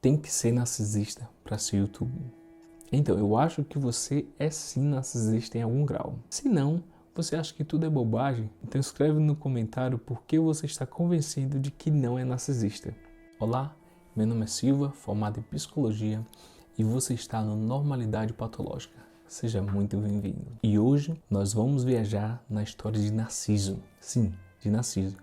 Tem que ser narcisista para ser YouTube? Então, eu acho que você é sim narcisista em algum grau. Se não, você acha que tudo é bobagem? Então escreve no comentário por que você está convencido de que não é narcisista. Olá, meu nome é Silva, formado em Psicologia, e você está no Normalidade Patológica. Seja muito bem-vindo. E hoje nós vamos viajar na história de Narciso. Sim, de Narciso.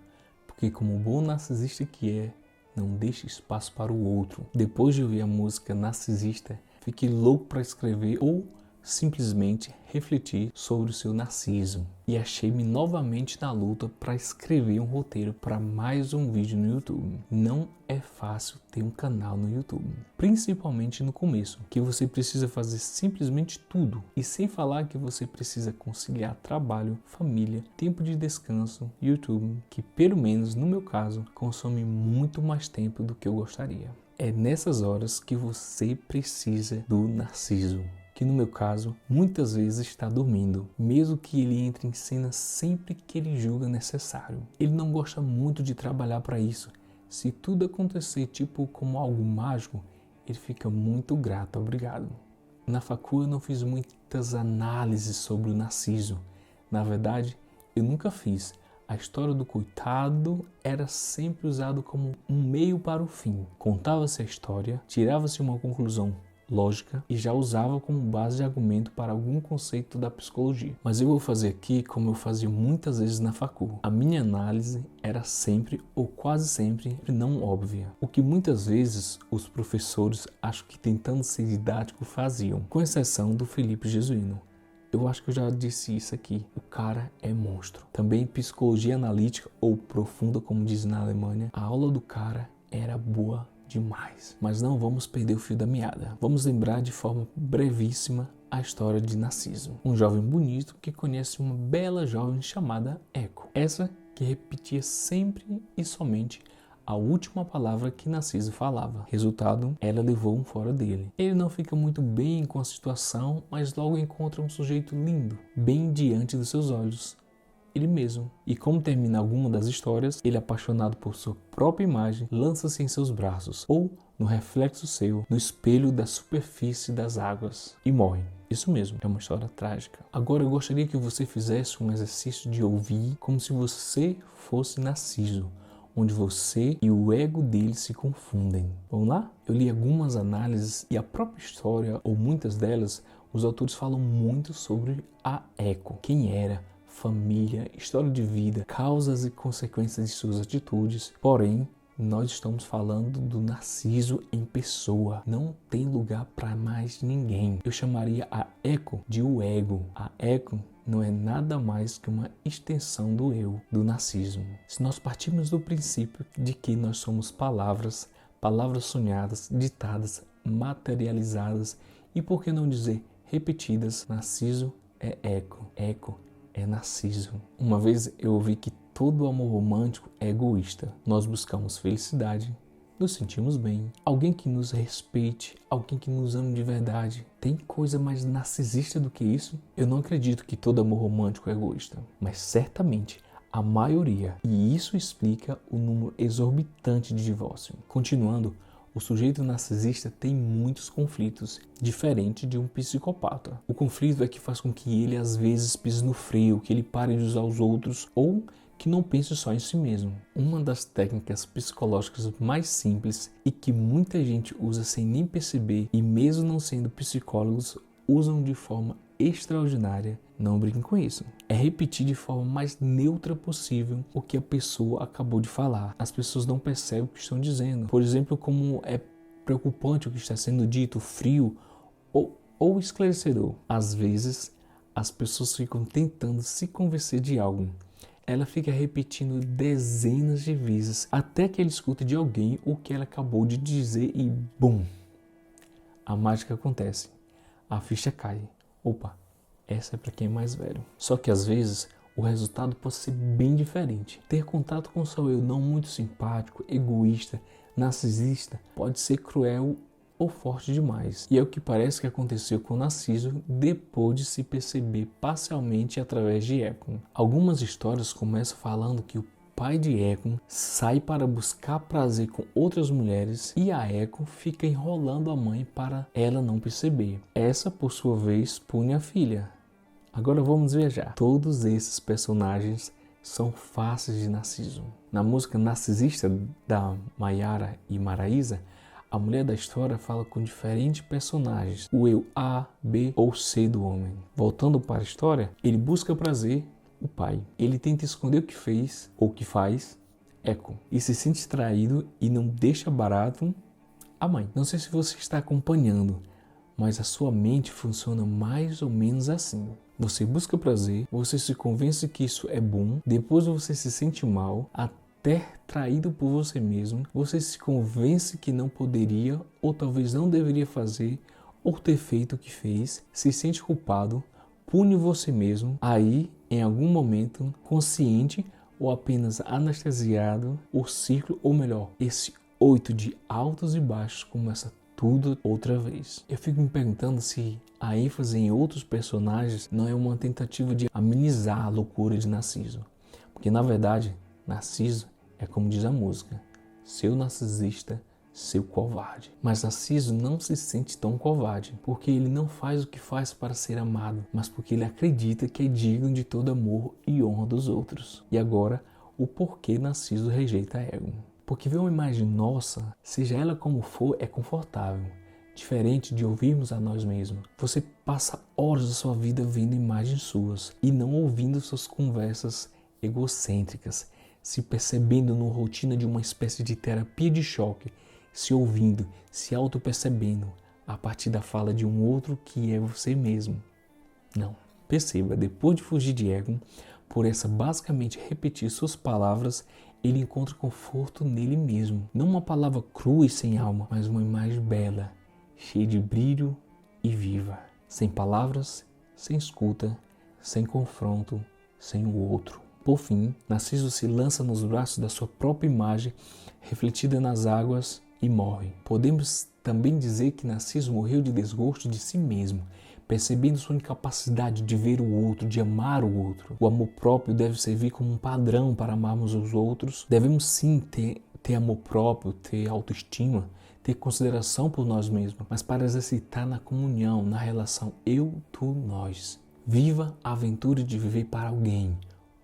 Porque como bom narcisista que é, não deixe espaço para o outro. Depois de ouvir a música Narcisista, fiquei louco para escrever ou simplesmente refletir sobre o seu narciso. E achei-me novamente na luta para escrever um roteiro para mais um vídeo no YouTube. Não é fácil ter um canal no YouTube, principalmente no começo, que você precisa fazer simplesmente tudo. E sem falar que você precisa conciliar trabalho, família, tempo de descanso, YouTube, que pelo menos no meu caso, consome muito mais tempo do que eu gostaria. É nessas horas que você precisa do narciso, que no meu caso, muitas vezes está dormindo, mesmo que ele entre em cena sempre que ele julga necessário. Ele não gosta muito de trabalhar para isso. Se tudo acontecer tipo como algo mágico, ele fica muito grato, obrigado. Na facul eu não fiz muitas análises sobre o narciso. Na verdade, eu nunca fiz. A história do coitado era sempre usado como um meio para o fim. Contava-se a história, tirava-se uma conclusão lógica e já usava como base de argumento para algum conceito da psicologia. Mas eu vou fazer aqui como eu fazia muitas vezes na facul. A minha análise era sempre ou quase sempre não óbvia, o que muitas vezes os professores, acho que tentando ser didático, faziam, com exceção do Felipe Jesuíno. Eu acho que eu já disse isso aqui. O cara é monstro. Também psicologia analítica ou profunda, como diz na Alemanha, a aula do cara era boa demais. Mas não vamos perder o fio da meada. Vamos lembrar de forma brevíssima a história de Narciso, um jovem bonito que conhece uma bela jovem chamada Eco. Essa que repetia sempre e somente a última palavra que Narciso falava. Resultado, ela levou um fora dele. Ele não fica muito bem com a situação, mas logo encontra um sujeito lindo, bem diante dos seus olhos. Ele mesmo. E como termina alguma das histórias, ele, apaixonado por sua própria imagem, lança-se em seus braços, ou no reflexo seu, no espelho da superfície das águas, e morre. Isso mesmo, é uma história trágica. Agora eu gostaria que você fizesse um exercício de ouvir como se você fosse Narciso, onde você e o ego dele se confundem. Vamos lá? Eu li algumas análises e a própria história, ou muitas delas, os autores falam muito sobre a Eco. Quem era, família, história de vida, causas e consequências de suas atitudes. Porém, nós estamos falando do Narciso em pessoa. Não tem lugar para mais ninguém. Eu chamaria a Eco de o ego. A Eco não é nada mais que uma extensão do eu, do Narciso. Se nós partirmos do princípio de que nós somos palavras, palavras sonhadas, ditadas, materializadas e, por que não dizer, repetidas, Narciso é Eco, Eco é Narciso. Uma vez eu ouvi que todo amor romântico é egoísta. Nós buscamos felicidade, nos sentimos bem, alguém que nos respeite, alguém que nos ame de verdade. Tem coisa mais narcisista do que isso? Eu não acredito que todo amor romântico é egoísta, mas certamente a maioria. E isso explica o número exorbitante de divórcio. Continuando, o sujeito narcisista tem muitos conflitos, diferente de um psicopata. O conflito é que faz com que ele às vezes pise no freio, que ele pare de usar os outros ou que não pense só em si mesmo. Uma das técnicas psicológicas mais simples e que muita gente usa sem nem perceber, e mesmo não sendo psicólogos, usam de forma extraordinária, não brinquem com isso, é repetir de forma mais neutra possível o que a pessoa acabou de falar. As pessoas não percebem o que estão dizendo. Por exemplo, como é preocupante o que está sendo dito, frio ou esclarecedor. Às vezes, as pessoas ficam tentando se convencer de algo. Ela fica repetindo dezenas de vezes até que ele escute de alguém o que ela acabou de dizer e bum! A mágica acontece. A ficha cai. Opa, essa é para quem é mais velho. Só que às vezes o resultado pode ser bem diferente. Ter contato com seu eu não muito simpático, egoísta, narcisista pode ser cruel ou forte demais. E é o que parece que aconteceu com Narciso depois de se perceber parcialmente através de Eco. Algumas histórias começam falando que o pai de Echo sai para buscar prazer com outras mulheres e a Echo fica enrolando a mãe para ela não perceber. Essa, por sua vez, pune a filha. Agora vamos viajar. Todos esses personagens são faces de Narciso. Na música Narcisista da Maiara e Maraísa, a mulher da história fala com diferentes personagens, o eu A, B ou C do homem. Voltando para a história, ele busca prazer, o pai. Ele tenta esconder o que fez ou o que faz, Echo. E se sente traído e não deixa barato, a mãe. Não sei se você está acompanhando, mas a sua mente funciona mais ou menos assim. Você busca prazer, você se convence que isso é bom, depois você se sente mal, até traído por você mesmo, você se convence que não poderia ou talvez não deveria fazer ou ter feito o que fez, se sente culpado, pune você mesmo, aí, em algum momento, consciente ou apenas anestesiado, o ciclo, ou melhor, esse 8 de altos e baixos começa tudo outra vez. Eu fico me perguntando se a ênfase em outros personagens não é uma tentativa de amenizar a loucura de Narciso. Porque, na verdade, Narciso é como diz a música, seu narcisista, seu covarde. Mas Narciso não se sente tão covarde, porque ele não faz o que faz para ser amado, mas porque ele acredita que é digno de todo amor e honra dos outros. E agora, o porquê Narciso rejeita Echo. Porque ver uma imagem nossa, seja ela como for, é confortável. Diferente de ouvirmos a nós mesmos. Você passa horas da sua vida vendo imagens suas e não ouvindo suas conversas egocêntricas, se percebendo numa rotina de uma espécie de terapia de choque, se ouvindo, se auto-percebendo a partir da fala de um outro que é você mesmo. Não. Perceba, depois de fugir de Echo, por essa basicamente repetir suas palavras, ele encontra conforto nele mesmo. Não uma palavra crua e sem alma, mas uma imagem bela, cheia de brilho e viva. Sem palavras, sem escuta, sem confronto, sem o outro. Por fim, Narciso se lança nos braços da sua própria imagem, refletida nas águas, e morre. Podemos também dizer que Narciso morreu de desgosto de si mesmo, percebendo sua incapacidade de ver o outro, de amar o outro. O amor próprio deve servir como um padrão para amarmos os outros. Devemos sim ter amor próprio, ter autoestima, ter consideração por nós mesmos, mas para exercitar na comunhão, na relação eu, tu, nós. Viva a aventura de viver para alguém.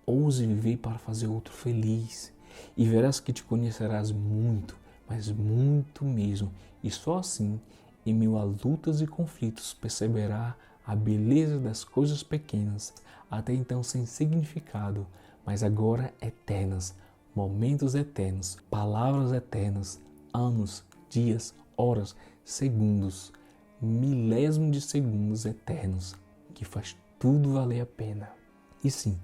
Ouse viver para fazer outro feliz. E verás que te conhecerás muito, mas muito mesmo. E só assim, em meio a lutas e conflitos, perceberá a beleza das coisas pequenas, até então sem significado, mas agora eternas, momentos eternos, palavras eternas, anos, dias, horas, segundos, milésimo de segundos eternos, que faz tudo valer a pena. E sim,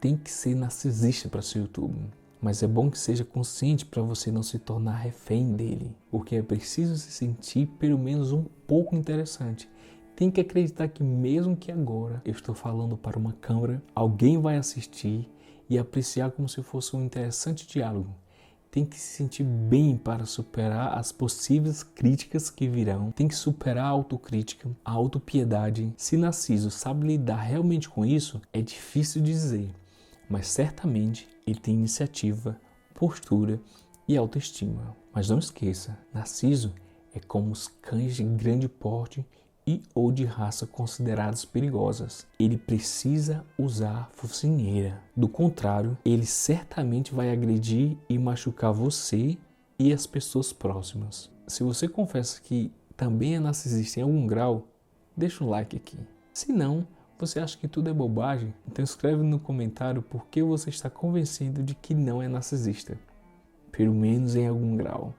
tem que ser narcisista para ser YouTube. Mas é bom que seja consciente para você não se tornar refém dele. Porque é preciso se sentir pelo menos um pouco interessante. Tem que acreditar que mesmo que agora eu estou falando para uma câmera, alguém vai assistir e apreciar como se fosse um interessante diálogo. Tem que se sentir bem para superar as possíveis críticas que virão. Tem que superar a autocrítica, a autopiedade. Se Narciso sabe lidar realmente com isso, é difícil dizer. Mas certamente ele tem iniciativa, postura e autoestima. Mas não esqueça, Narciso é como os cães de grande porte e ou de raça consideradas perigosas. Ele precisa usar focinheira. Do contrário, ele certamente vai agredir e machucar você e as pessoas próximas. Se você confessa que também é narcisista em algum grau, deixa um like aqui. Se não, você acha que tudo é bobagem? Então escreve no comentário por que você está convencido de que não é narcisista. Pelo menos em algum grau.